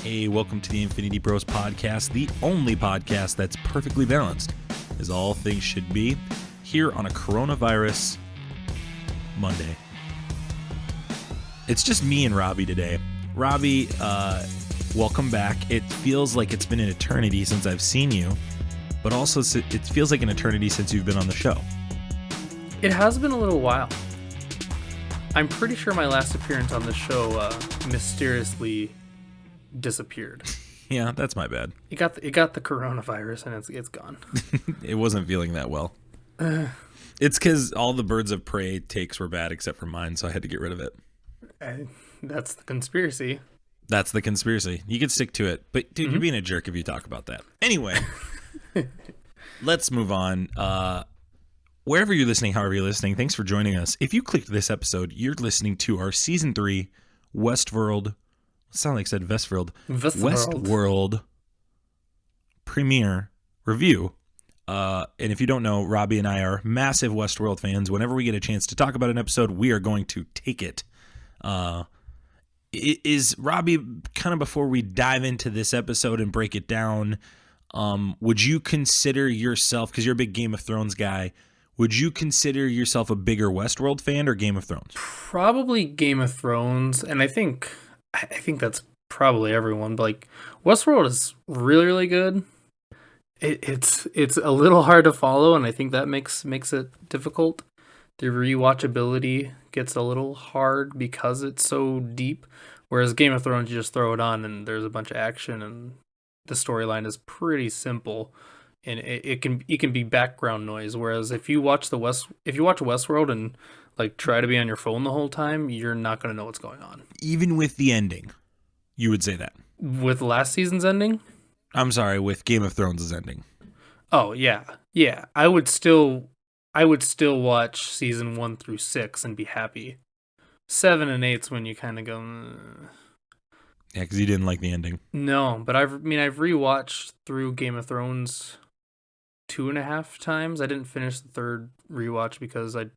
Hey, welcome to the Infinity Bros podcast, the only podcast that's perfectly balanced, as all things should be, here on a coronavirus Monday. It's just me and Robbie today. Robbie, welcome back. It feels like it's been an eternity since I've seen you, but also it feels like an eternity since you've been on the show. It has been a little while. I'm pretty sure my last appearance on the show mysteriously disappeared. Yeah, that's my bad. It got the coronavirus and it's gone. It wasn't feeling that well. It's because all the Birds of Prey takes were bad except for mine, so I had to get rid of it. That's the conspiracy. That's the conspiracy. You can stick to it. But, dude, You're being a jerk if you talk about that. Anyway, let's move on. Wherever you're listening, however you're listening, thanks for joining us. If you clicked this episode, you're listening to our Season 3 Westworld, Westworld premiere review. And if you don't know, Robbie and I are massive Westworld fans. Whenever we get a chance to talk about an episode, we are going to take it. Is Robbie, kind of before we dive into this episode and break it down, would you consider yourself, because you're a big Game of Thrones guy, would you consider yourself a bigger Westworld fan or Game of Thrones? Probably Game of Thrones, and I think that's probably everyone. But like, Westworld is really, really good. It's a little hard to follow, and I think that makes it difficult. The rewatchability gets a little hard because it's so deep. Whereas Game of Thrones, you just throw it on, and there's a bunch of action, and the storyline is pretty simple. And it can be background noise. Whereas if you watch Westworld and like try to be on your phone the whole time, you're not going to know what's going on. Even with the ending, you would say that. With last season's ending? I'm sorry, with Game of Thrones' ending. Oh yeah. I would still watch season 1 through 6 and be happy. 7 and 8's when you kind of go. Yeah, because you didn't like the ending. No, but I've rewatched through Game of Thrones 2.5 times. I didn't finish the third rewatch because I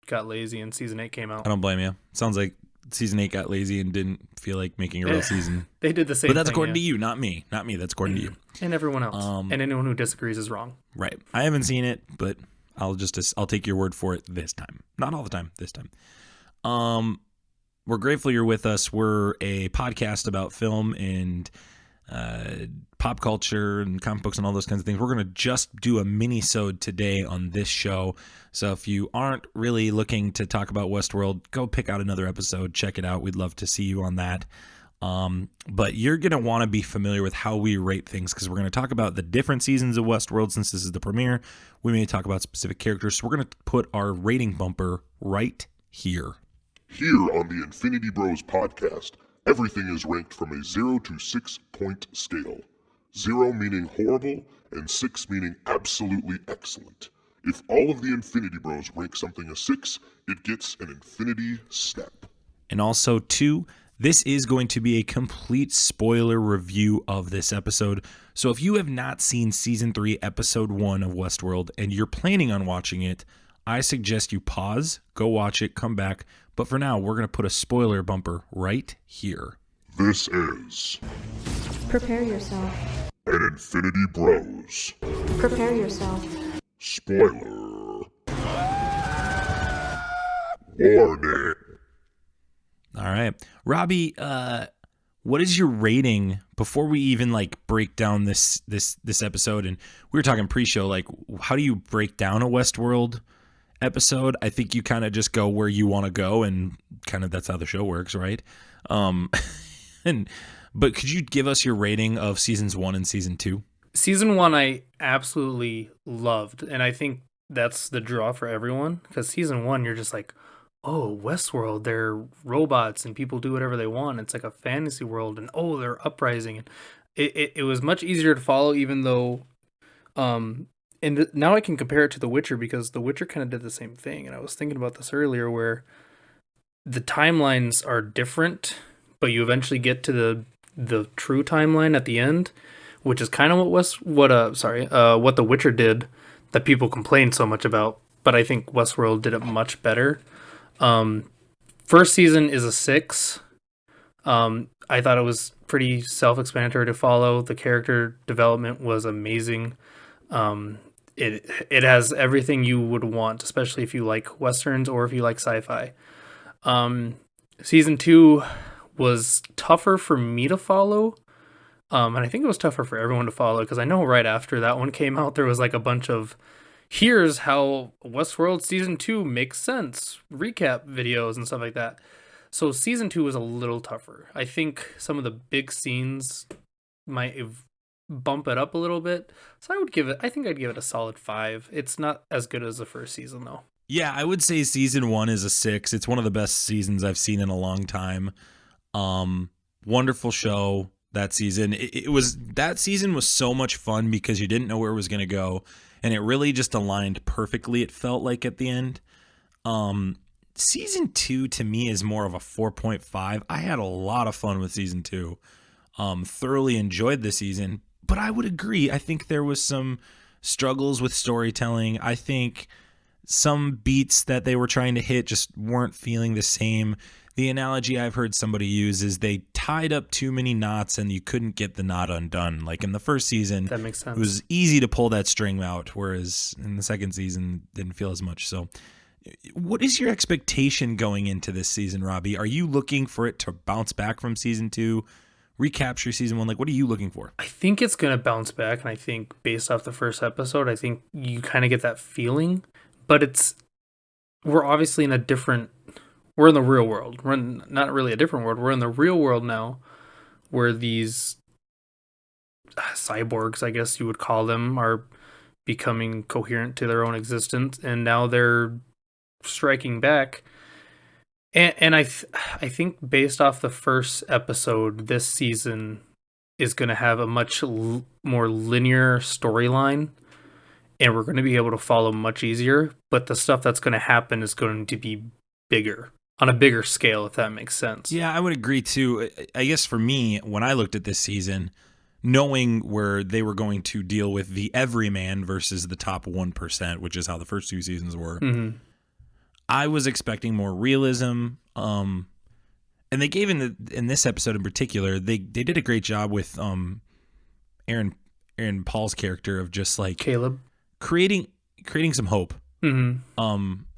got lazy and season 8 came out. I don't blame you. Sounds like season 8 got lazy and didn't feel like making a real season. They did the same thing. But that's thing, according to you, not me. Not me. That's according to you. And everyone else. And anyone who disagrees is wrong. Right. I haven't seen it, but I'll take your word for it this time. Not all the time, this time. We're grateful you're with us. We're a podcast about film and pop culture and comic books and all those kinds of things. We're going to just do a Minisode today on this show. So if you aren't really looking to talk about Westworld, go pick out another episode. Check it out. We'd love to see you on that. But you're going to want to be familiar with how we rate things because we're going to talk about the different seasons of Westworld since this is the premiere. We may talk about specific characters. So we're going to put our rating bumper right here. Here on the Infinity Bros podcast, everything is ranked from a 0 to 6 point scale. 0 meaning horrible, and 6 meaning absolutely excellent. If all of the Infinity Bros rank something a 6, it gets an Infinity Step. And also, 2, this is going to be a complete spoiler review of this episode. So if you have not seen Season 3, Episode 1 of Westworld, and you're planning on watching it, I suggest you pause, go watch it, come back. But for now, we're going to put a spoiler bumper right here. This is... Prepare yourself. An Infinity Bros. Prepare yourself. Spoiler. Warning. All right. Robbie, what is your rating before we even break down this episode? And we were talking pre-show, how do you break down a Westworld episode? I think you kind of just go where you want to go, and kind of that's how the show works, right? But could you give us your rating of seasons 1 and season 2? Season 1 I absolutely loved, and I think that's the draw for everyone, because season 1 you're just like, oh, Westworld, they're robots and people do whatever they want. It's like a fantasy world, and oh, they're uprising. And it was much easier to follow, even though and now I can compare it to The Witcher, because The Witcher kind of did the same thing. And I was thinking about this earlier, where the timelines are different, but you eventually get to the true timeline at the end, which is kind of what The Witcher did that people complained so much about. But I think Westworld did it much better. First season is a 6. I thought it was pretty self-explanatory to follow. The character development was amazing. It has everything you would want, especially if you like westerns or if you like sci-fi. Season 2 was tougher for me to follow. And I think it was tougher for everyone to follow because I know right after that one came out, there was like a bunch of here's how Westworld season 2 makes sense, recap videos and stuff like that. So season 2 was a little tougher. I think some of the big scenes might bump it up a little bit. So I think I'd give it a solid 5. It's not as good as the first season though. Yeah, I would say season 1 is a 6. It's one of the best seasons I've seen in a long time. Wonderful show that season. That season was so much fun because you didn't know where it was going to go, and it really just aligned perfectly, it felt like, at the end. Season 2 to me is more of a 4.5. I had a lot of fun with season 2. Thoroughly enjoyed the season, but I would agree. I think there was some struggles with storytelling. I think some beats that they were trying to hit just weren't feeling the same. The analogy I've heard somebody use is they tied up too many knots and you couldn't get the knot undone. Like in the first season, that makes sense. It was easy to pull that string out, whereas in the second season, didn't feel as much. So what is your expectation going into this season, Robbie? Are you looking for it to bounce back from season 2, recapture season 1? Like, what are you looking for? I think it's going to bounce back, and I think based off the first episode, I think you kind of get that feeling. But we're obviously in we're in the real world. We're in not really a different world. We're in the real world now, where these cyborgs, I guess you would call them, are becoming coherent to their own existence, and now they're striking back. And I think based off the first episode, this season is going to have a much more linear storyline, and we're going to be able to follow much easier. But the stuff that's going to happen is going to be bigger, on a bigger scale, if that makes sense. Yeah, I would agree too. I guess for me, when I looked at this season, knowing where they were going to deal with the everyman versus the top 1%, which is how the first 2 seasons were, I was expecting more realism. And they gave in this episode in particular, they did a great job with Aaron Paul's character of just like Caleb creating some hope.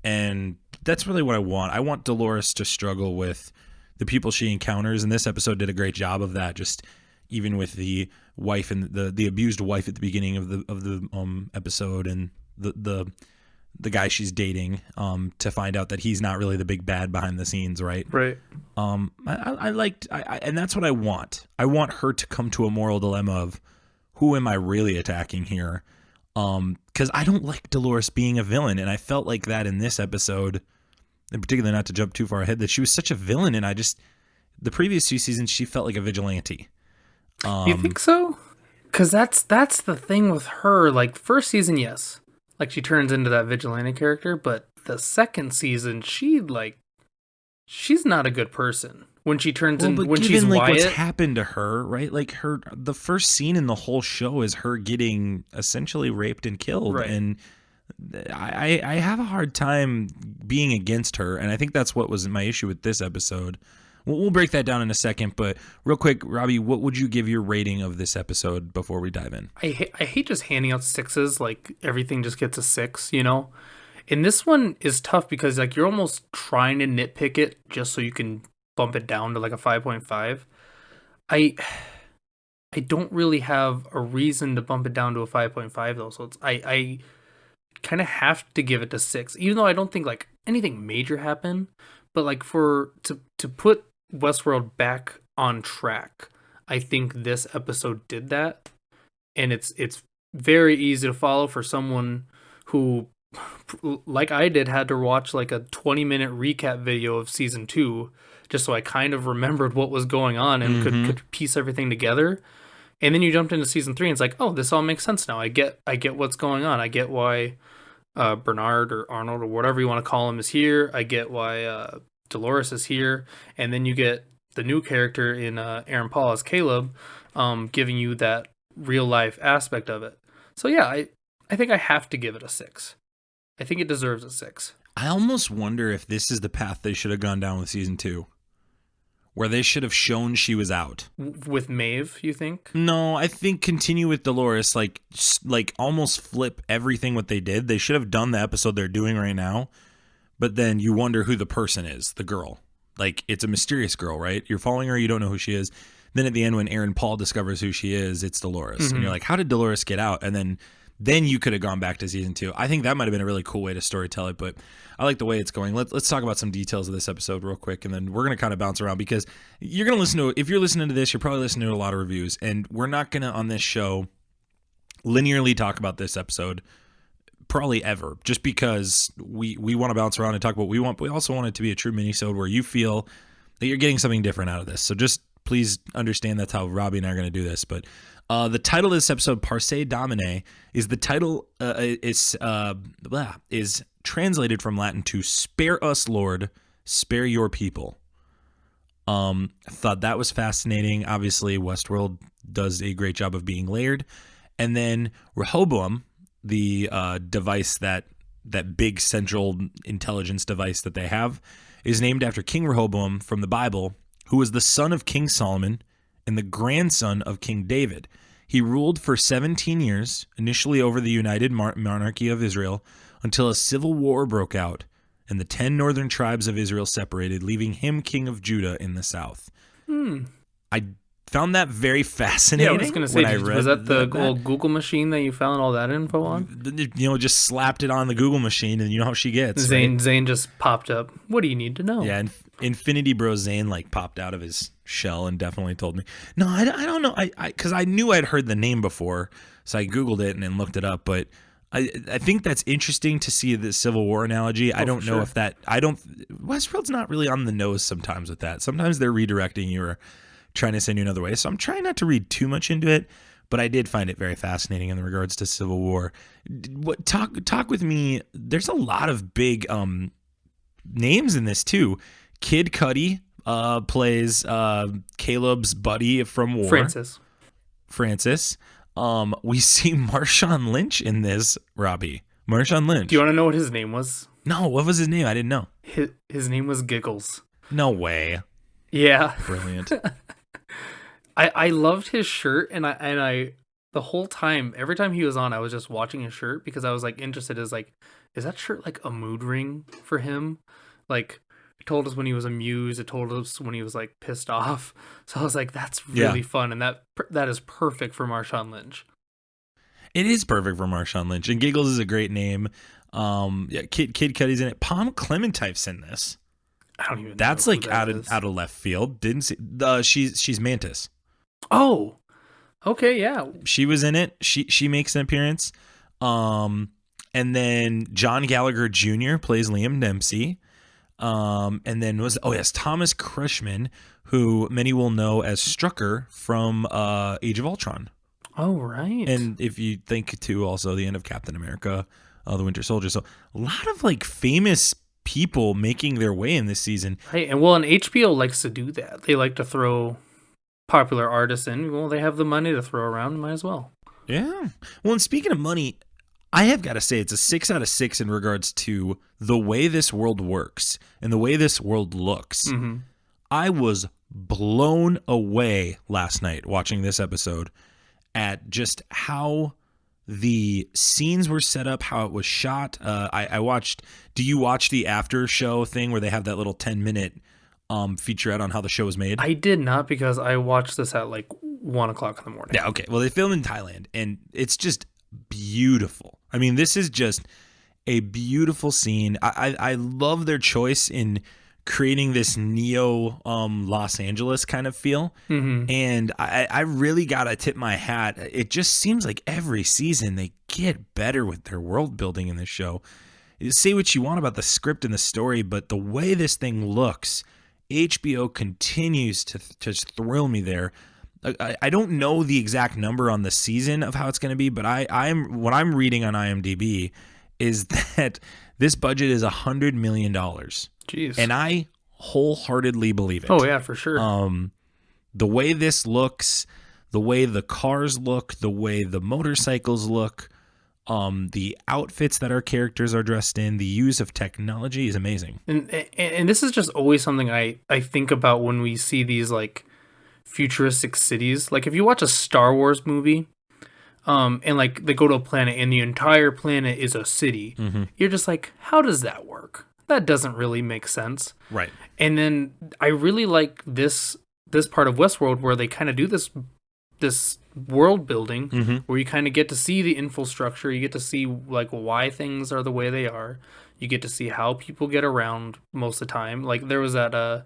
And that's really what I want. I want Delores to struggle with the people she encounters, and this episode did a great job of that. Just even with the wife and the abused wife at the beginning of the episode, and the guy she's dating, to find out that he's not really the big bad behind the scenes, right? Right. And that's what I want. I want her to come to a moral dilemma of, who am I really attacking here? Because I don't like Delores being a villain, and I felt like that in this episode, in particular, not to jump too far ahead, that she was such a villain, and the previous 2 seasons, she felt like a vigilante. You think so? Because that's the thing with her. Like, first season, yes. Like, she turns into that vigilante character, but the second season, she's not a good person. When she turns when she's Wyatt, what's happened to her, right? Like the first scene in the whole show is her getting essentially raped and killed, right. And I have a hard time being against her, and I think that's what was my issue with this episode. We'll break that down in a second, but real quick, Robbie, what would you give your rating of this episode before we dive in? I hate just handing out 6s, like everything just gets a 6, you know? And this one is tough because like you're almost trying to nitpick it just so you can bump it down to like a 5.5. I don't really have a reason to bump it down to a 5.5 though, so I kind of have to give it to 6, even though I don't think like anything major happened. But like to put Westworld back on track, I think this episode did that, and it's very easy to follow for someone who, like I did, had to watch like a 20-minute recap video of season 2 just so I kind of remembered what was going on and could piece everything together. And then you jumped into season 3 and it's like, oh, this all makes sense now. I get what's going on. I get why Bernard or Arnold or whatever you want to call him is here. I get why Delores is here. And then you get the new character in Aaron Paul as Caleb, giving you that real life aspect of it. So yeah, I think I have to give it a 6. I think it deserves a 6. I almost wonder if this is the path they should have gone down with season 2. where they should have shown she was out. With Maeve, you think? No, I think continue with Delores, like almost flip everything what they did. They should have done the episode they're doing right now, but then you wonder who the person is, the girl. Like, it's a mysterious girl, right? You're following her, you don't know who she is. Then at the end, when Aaron Paul discovers who she is, it's Delores. And you're like, how did Delores get out? And then you could have gone back to season 2. I think that might have been a really cool way to storytell it, but I like the way it's going. Let's talk about some details of this episode real quick, and then we're going to kind of bounce around, because you're going to listen to, if you're listening to this, you're probably listening to a lot of reviews, and we're not going to, on this show, linearly talk about this episode probably ever, just because we want to bounce around and talk about what we want, but we also want it to be a true minisode where you feel that you're getting something different out of this. So just please understand that's how Robbie and I are going to do this, but the title of this episode, Parce Domine, is the title is translated from Latin to "Spare us, Lord, spare your people." I thought that was fascinating. Obviously, Westworld does a great job of being layered. And then Rehoboam, the device, that big central intelligence device that they have, is named after King Rehoboam from the Bible, who was the son of King Solomon and the grandson of King David. He ruled for 17 years, initially over the United Monarchy of Israel, until a civil war broke out and the 10 northern tribes of Israel separated, leaving him king of Judah in the south. I found that very fascinating. Yeah, I was going to say, was that the old Google machine that you found all that info on? Just slapped it on the Google machine, and you know how she gets. Zane right? just popped up. What do you need to know? Yeah, and Infinity Bro Zane popped out of his shell and definitely told me. No, I don't know. Because I knew I'd heard the name before, so I Googled it and then looked it up. But I think that's interesting to see the Civil War analogy. I don't know if that. Westworld's not really on the nose sometimes with that. Sometimes they're redirecting you or trying to send you another way. So I'm trying not to read too much into it, but I did find it very fascinating in regards to Civil War. Talk with me. There's a lot of big names in this too. Kid Cudi plays Caleb's buddy from War. Francis. We see Marshawn Lynch in this, Robbie. Marshawn Lynch. Do you want to know what his name was? No, what was his name? I didn't know. His name was Giggles. No way. Yeah. Brilliant. I loved his shirt, and I the whole time, every time he was on, I was just watching his shirt because I was interested. Is that shirt like a mood ring for him? Like, it told us when he was amused. It told us when he was pissed off. So I was like, that's really fun, and that is perfect for Marshawn Lynch. It is perfect for Marshawn Lynch, and Giggles is a great name. Kid Cudi's in it. Palm Clementine's in this. I don't even know. That's out of left field. Didn't see. She's Mantis. Oh, okay, yeah. She was in it. She makes an appearance. And then John Gallagher Jr. plays Liam Dempsey. And then Thomas Kretschmann, who many will know as Strucker from Age of Ultron. Oh, right. And if you think too, also the end of Captain America, the Winter Soldier. So a lot of famous people making their way in this season. Right, and HBO likes to do that. They like to throw popular artists in. Well, they have the money to throw around, might as well. Yeah. Well, and speaking of money, I have got to say it's a 6 out of 6 in regards to the way this world works and the way this world looks. Mm-hmm. I was blown away last night watching this episode at just how the scenes were set up, how it was shot. I watched. Do you watch the after show thing where they have that little 10-minute featurette on how the show was made? I did not, because I watched this at 1 o'clock in the morning. Yeah. Okay. Well, they filmed in Thailand, and it's just beautiful. I mean, this is just a beautiful scene. I love their choice in creating this neo Los Angeles kind of feel. Mm-hmm. And I really gotta tip my hat. It just seems like every season they get better with their world building in this show. You say what you want about the script and the story, but the way this thing looks, HBO continues to just thrill me there. I don't know the exact number on the season of how it's going to be, but what I'm reading on IMDb is that this budget is $100 million. Jeez. And I wholeheartedly believe it. Oh, yeah, for sure. The way this looks, the way the cars look, the way the motorcycles look, The outfits that our characters are dressed in, the use of technology is amazing. And this is just always something I think about when we see these like futuristic cities. Like if you watch a Star Wars movie, and like they go to a planet and the entire planet is a city, you're just like, how does that work? That doesn't really make sense. Right. And then I really like this part of Westworld where they kind of do this world building where you kind of get to see the infrastructure, you get to see like why things are the way they are, you get to see how people get around most of the time. Like there was that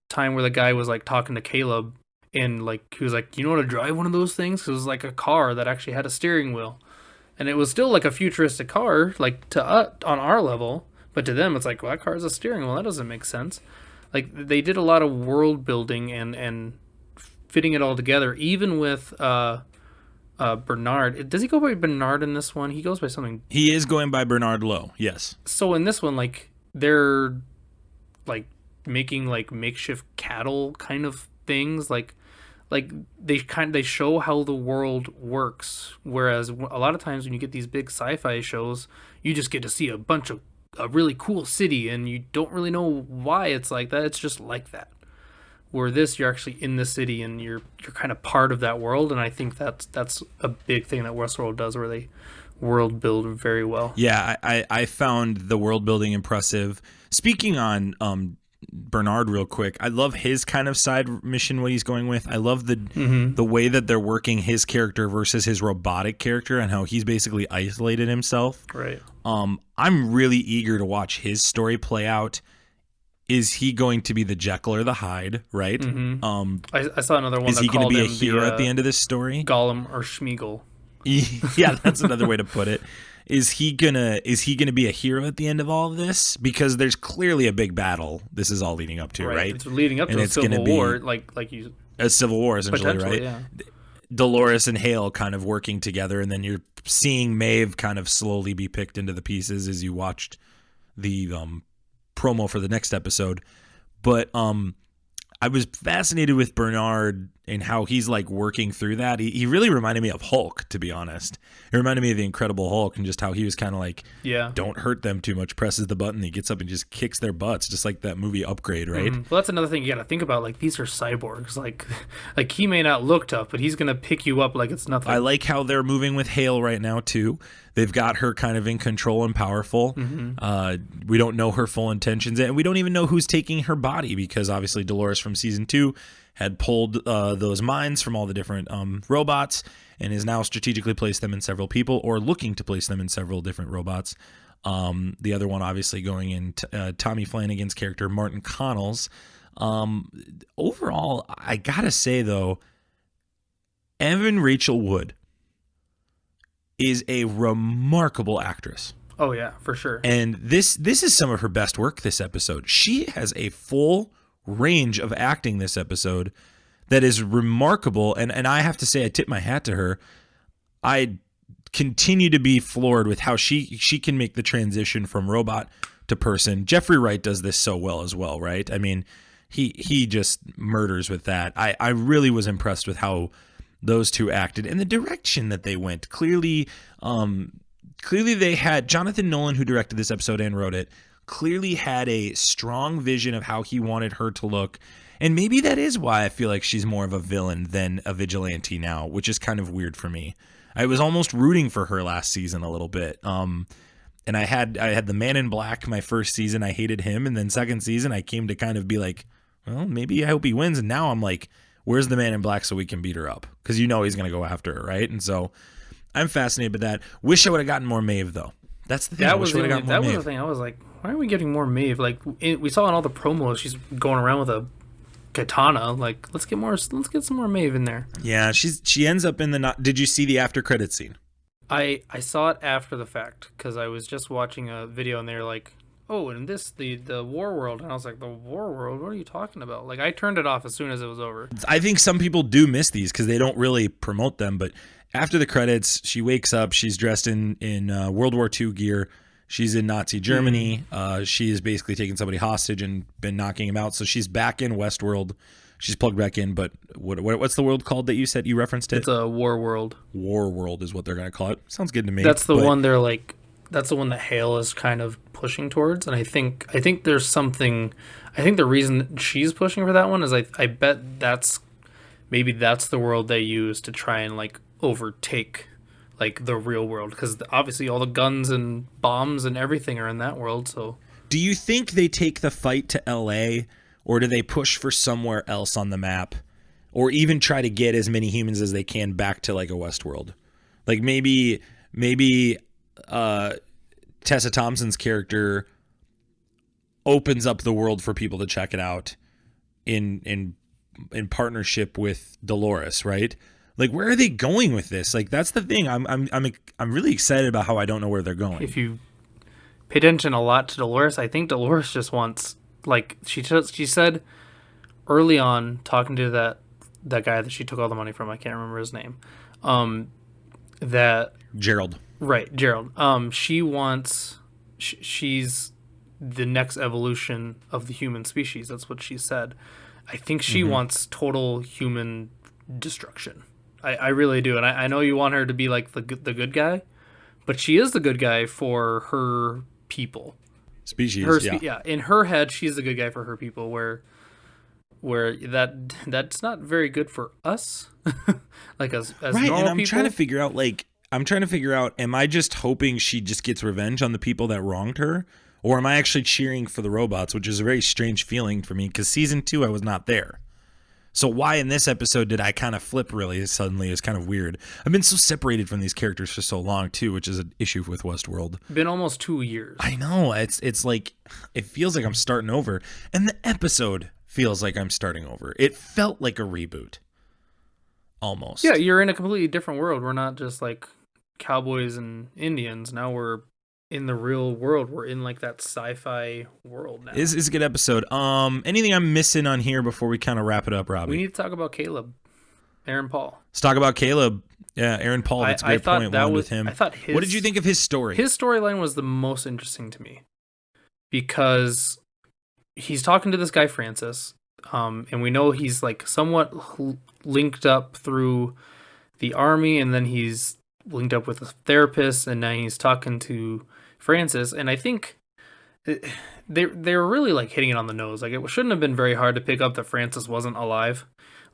time where the guy was like talking to Caleb and like he was like, you know how to drive one of those things? 'Cause it was like a car that actually had a steering wheel, and it was still like a futuristic car, like to on our level, but to them it's like, well, that car has a steering wheel, that doesn't make sense. Like they did a lot of world building and fitting it all together, even with Bernard. Does he go by Bernard in this one? He goes by something. He is going by Bernard Lowe, yes. So in this one, like they're like making like makeshift cattle kind of things, like they show how the world works. Whereas a lot of times when you get these big sci-fi shows, you just get to see a really cool city and you don't really know why it's like that. It's just like that. Where this, you're actually in the city and you're kind of part of that world, and I think that's a big thing that Westworld does, where they world build very well. Yeah, I found the world building impressive. Speaking on Bernard real quick, I love his kind of side mission, what he's going with. I love the way that they're working his character versus his robotic character and how he's basically isolated himself. Right. I'm really eager to watch his story play out. Is he going to be the Jekyll or the Hyde, right? I saw another one. Is he going to be a hero at the end of this story? Gollum or Schmeagol. Yeah, that's another way to put it. Is he gonna be a hero at the end of all of this? Because there's clearly a big battle this is all leading up to, right? It's leading up to a civil war, like you. A civil war, essentially, right? Yeah. Dolores and Hale kind of working together, and then you're seeing Maeve kind of slowly be picked into the pieces as you watched the promo for the next episode. But I was fascinated with Bernard and how he's like working through that. He really reminded me of Hulk, to be honest. It reminded me of the Incredible Hulk and just how he was kind of like, don't hurt them too much, presses the button, he gets up and just kicks their butts, just like that movie Upgrade, right? Well, that's another thing you got to think about. Like, these are cyborgs. Like he may not look tough, but he's going to pick you up like it's nothing. I like how they're moving with Hale right now, too. They've got her kind of in control and powerful. We don't know her full intentions, and we don't even know who's taking her body, because obviously Dolores from season 2 had pulled those minds from all the different robots and is now strategically placed them in several people, or looking to place them in several different robots. The other one obviously going in Tommy Flanagan's character, Martin Connell's. Overall, I gotta say though, Evan Rachel Wood is a remarkable actress. Oh yeah, for sure. And this is some of her best work this episode. She has a full range of acting this episode that is remarkable, and I have to say, I tip my hat to her. I continue to be floored with how she can make the transition from robot to person. Jeffrey Wright does this so well as well, right? I mean, he just murders with that. I really was impressed with how those two acted and the direction that they went. Clearly they had Jonathan Nolan, who directed this episode and wrote it, clearly had a strong vision of how he wanted her to look. And maybe that is why I feel like she's more of a villain than a vigilante now, which is kind of weird for me. I was almost rooting for her last season a little bit. And I had the Man in Black my first season. I hated him. And then second season, I came to kind of be like, well, maybe I hope he wins. And now I'm like, where's the Man in Black so we can beat her up? Because you know he's going to go after her, right? And so I'm fascinated by that. Wish I would have gotten more Maeve, though. That's the thing. That was the thing. I was like, why are we getting more Maeve? Like, we saw in all the promos, she's going around with a katana. Like, let's get some more Maeve in there. Yeah, she ends up in the. Did you see the after credit scene? I saw it after the fact because I was just watching a video and they were like, oh, and this the War World, and I was like, the War World? What are you talking about? Like, I turned it off as soon as it was over. I think some people do miss these because they don't really promote them. But after the credits, she wakes up. She's dressed in World War II gear. She's in Nazi Germany. She is basically taking somebody hostage and been knocking him out. So she's back in Westworld, she's plugged back in. But what's the world called that you said you referenced it? It's a war world. War World is what they're gonna call it. Sounds good to me. That's the one they're like. That's the one that Hale is kind of pushing towards, and I think there's something. I think the reason she's pushing for that one is I bet that's the world they use to try and like overtake like the real world, because obviously all the guns and bombs and everything are in that world. So do you think they take the fight to LA, or do they push for somewhere else on the map, or even try to get as many humans as they can back to like a Westworld? Like maybe Tessa Thompson's character opens up the world for people to check it out in partnership with Delores, right? Like, where are they going with this? Like, that's the thing. I'm really excited about how I don't know where they're going. if you pay attention a lot to Delores, I think Delores just wants, like she said early on, talking to that guy that she took all the money from. I can't remember his name. That Gerald. Right, Gerald. She wants. She's the next evolution of the human species. That's what she said. I think she wants total human destruction. I really do, and I know you want her to be like the good guy, but she is the good guy for her people. Species. In her head, she's the good guy for her people. Where that's not very good for us, like as right. normal And I'm people. trying to figure out, am I just hoping she just gets revenge on the people that wronged her? Or am I actually cheering for the robots, which is a very strange feeling for me, because season 2, I was not there. So why in this episode did I kind of flip really suddenly is kind of weird. I've been so separated from these characters for so long, too, which is an issue with Westworld. Been almost 2 years. I know. It's like, it feels like I'm starting over. And the episode feels like I'm starting over. It felt like a reboot. Almost. Yeah, you're in a completely different world. We're not just like cowboys and Indians. Now we're in the real world. We're in like that sci-fi world now. It's a good episode. Anything I'm missing on here before we kind of wrap it up, Robbie? We need to talk about Caleb, Aaron Paul. Let's talk about Caleb. Yeah, Aaron Paul. That's a great point. One with him. I thought what did you think of his story? His storyline was the most interesting to me because he's talking to this guy Francis, and we know he's like somewhat linked up through the army, and then he's linked up with a therapist, and now he's talking to Francis, and I think they're really like hitting it on the nose. Like, it shouldn't have been very hard to pick up that Francis wasn't alive,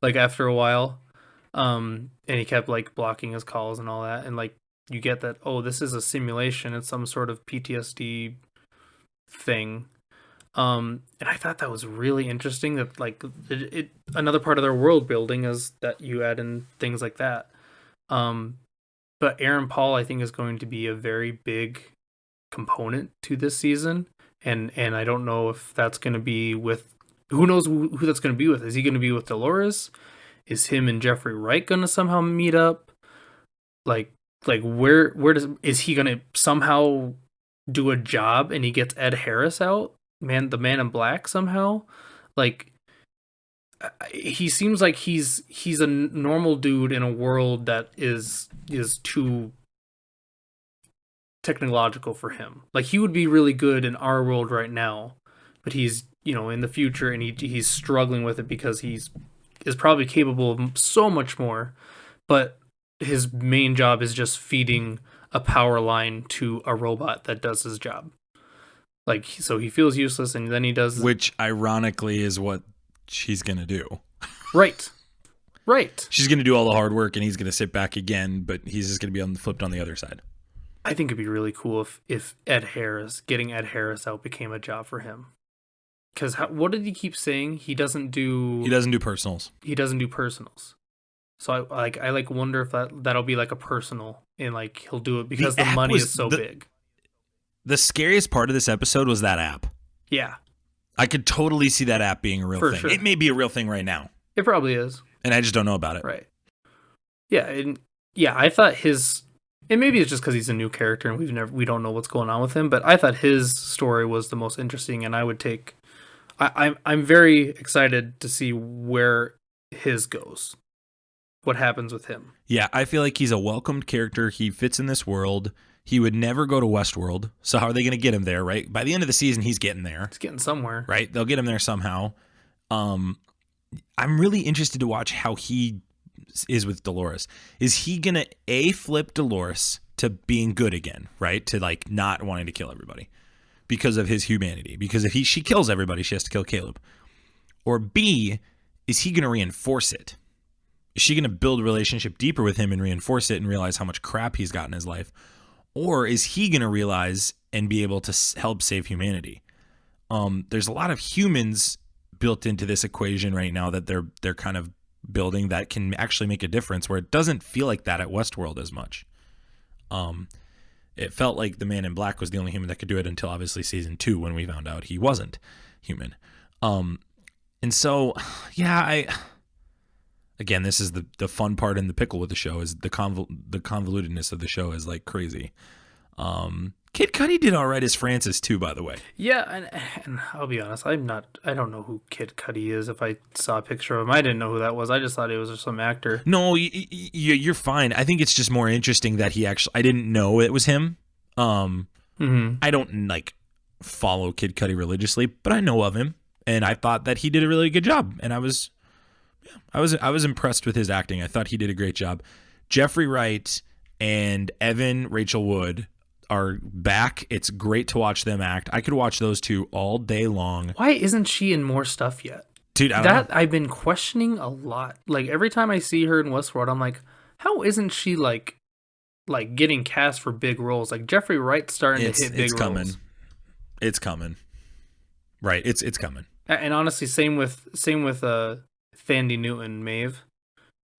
like after a while, and he kept like blocking his calls and all that, and like you get that, oh, this is a simulation, it's some sort of PTSD thing. And I thought that was really interesting that like it another part of their world building is that you add in things like that. But Aaron Paul, I think, is going to be a very big component to this season, and I don't know if that's going to be with, who knows who that's going to be with. Is he going to be with Delores? Is him and Jeffrey Wright going to somehow meet up? Like where is he going to somehow do a job and he gets Ed Harris out, the Man in Black somehow? Like, he seems like he's a normal dude in a world that is too technological for him. Like, he would be really good in our world right now, but he's, in the future, and he's struggling with it because is probably capable of so much more, but his main job is just feeding a power line to a robot that does his job. Like, so he feels useless, and then he does, which ironically is what she's gonna do. Right. She's gonna do all the hard work, and he's gonna sit back again, but he's just gonna be flipped on the other side. I think it'd be really cool if getting Ed Harris out became a job for him. Because what did he keep saying? He doesn't do personals. He doesn't do personals. So I wonder if that'll be like a personal, and like he'll do it because the money is so big. The scariest part of this episode was that app. Yeah. I could totally see that app being a real thing. Sure. It may be a real thing right now. It probably is. And I just don't know about it. Right. Yeah, and I thought and maybe it's just because he's a new character and we don't know what's going on with him, but I thought his story was the most interesting, and I'm very excited to see where his goes. What happens with him. Yeah, I feel like he's a welcomed character. He fits in this world. He would never go to Westworld. So how are they going to get him there, right? By the end of the season, he's getting there. He's getting somewhere. Right? They'll get him there somehow. I'm really interested to watch how he is with Delores. Is he going to flip Delores to being good again, right? To like not wanting to kill everybody because of his humanity. Because if she kills everybody, she has to kill Caleb. Or B, is he going to reinforce it? Is she going to build a relationship deeper with him and reinforce it and realize how much crap he's got in his life? Or is he going to realize and be able to help save humanity? There's a lot of humans built into this equation right now that they're kind of building that can actually make a difference, where it doesn't feel like that at Westworld as much. It felt like the Man in Black was the only human that could do it until obviously season 2 when we found out he wasn't human. And so, yeah, again, this is the fun part in the pickle with the show is the convolutedness of the show is like crazy. Kid Cudi did all right as Francis too, by the way. Yeah, and I'll be honest, I don't know who Kid Cudi is. If I saw a picture of him, I didn't know who that was. I just thought it was some actor. No, you're fine. I think it's just more interesting that I didn't know it was him. I don't like follow Kid Cudi religiously, but I know of him, and I thought that he did a really good job, and I was impressed with his acting. I thought he did a great job. Jeffrey Wright and Evan Rachel Wood are back. It's great to watch them act. I could watch those two all day long. Why isn't she in more stuff yet? Dude, I don't know. I've been questioning a lot. Like every time I see her in Westworld, I'm like, how isn't she like getting cast for big roles? Like Jeffrey Wright's starting to hit big roles. It's coming. Right, it's coming. And honestly, same with Thandie Newton, Maeve.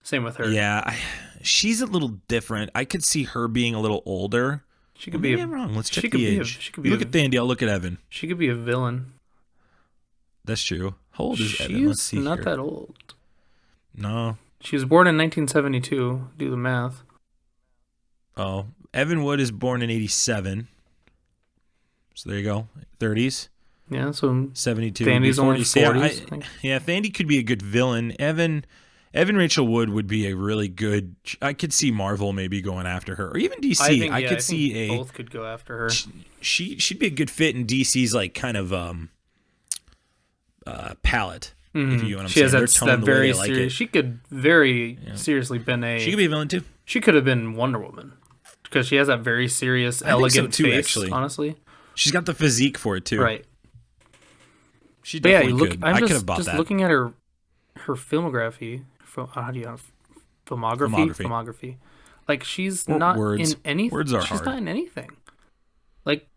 Same with her. Yeah, she's a little different. I could see her being a little older. She could be. Maybe I'm wrong. Let's check the age. She could be. Look at Thandie. I'll look at Evan. She could be a villain. That's true. How old is Evan? Let's see. She's not that old. No. She was born in 1972. Do the math. Oh, Evan Wood is born in 87. So there you go. 30s. Yeah, so 72. Thandie's only 40s. Yeah, Thandie could be a good villain. Evan Rachel Wood would be a really good. I could see Marvel maybe going after her, or even DC. I could see both could go after her. She'd be a good fit in DC's like kind of palette. Mm-hmm. If you know what I'm she saying. Has that very serious. She could very seriously been a. She could be a villain too. She could have been Wonder Woman because she has that very serious, elegant face. Actually, honestly, she's got the physique for it too. Right. She definitely could. I could have bought that. Just looking at her filmography. How do you have filmography? Like she's not in anything. Words are she's hard. not in anything. Like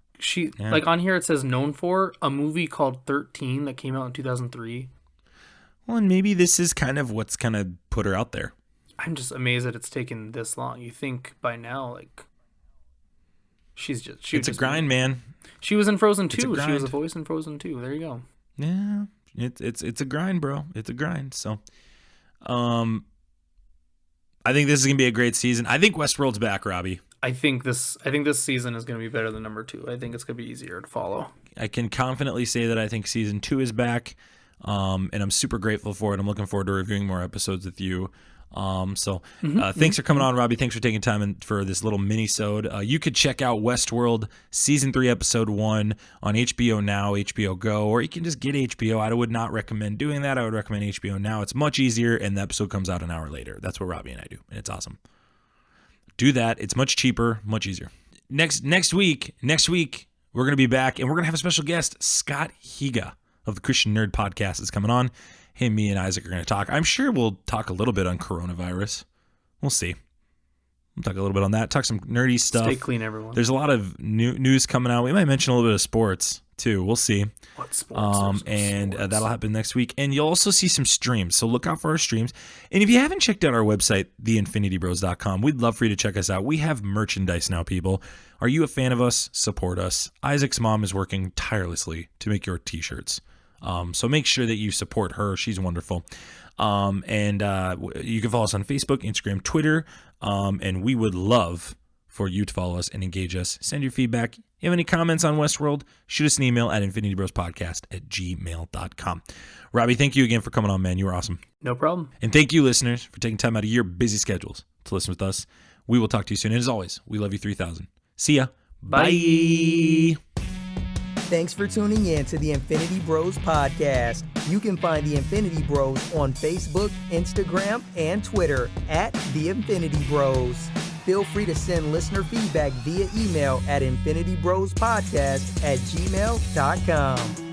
like on here it says known for a movie called 13 that came out in 2003. Well, and maybe this is kind of what's kind of put her out there. I'm just amazed that it's taken this long. You think by now, like it's a grind, man. She was in Frozen 2. She was a voice in Frozen 2. There you go. Yeah, it's a grind, bro. It's a grind. So, I think this is gonna be a great season. I think Westworld's back, Robbie. I think this season is gonna be better than number 2. I think it's gonna be easier to follow. I can confidently say that I think season 2 is back, and I'm super grateful for it. I'm looking forward to reviewing more episodes with you. Thanks for coming on, Robbie. Thanks for taking time for this little mini-sode. You could check out Westworld season 3 episode 1 on HBO Now, HBO Go, or you can just get HBO. I would not recommend doing that. I would recommend HBO Now. It's much easier, and the episode comes out an hour later. That's what Robbie and I do, and it's awesome. Do that. It's much cheaper, much easier. Next week, we're going to be back, and we're going to have a special guest. Scott Higa of the Christian Nerd Podcast is coming on. Him, me, and Isaac are going to talk. I'm sure we'll talk a little bit on coronavirus. We'll see. We'll talk a little bit on that. Talk some nerdy stuff. Stay clean, everyone. There's a lot of news coming out. We might mention a little bit of sports, too. We'll see. What sports? That'll happen next week. And you'll also see some streams. So look out for our streams. And if you haven't checked out our website, theinfinitybros.com, we'd love for you to check us out. We have merchandise now, people. Are you a fan of us? Support us. Isaac's mom is working tirelessly to make your t-shirts. So make sure that you support her. She's wonderful. And you can follow us on Facebook, Instagram, Twitter. And we would love for you to follow us and engage us. Send your feedback. You have any comments on Westworld? Shoot us an email at infinitybrospodcast@gmail.com. Robbie, thank you again for coming on, man. You were awesome. No problem. And thank you, listeners, for taking time out of your busy schedules to listen with us. We will talk to you soon. And as always, we love you 3000. See ya. Bye. Bye. Thanks for tuning in to the Infinity Bros podcast. You can find the Infinity Bros on Facebook, Instagram, and Twitter at the Infinity Bros. Feel free to send listener feedback via email at infinitybrospodcast@gmail.com.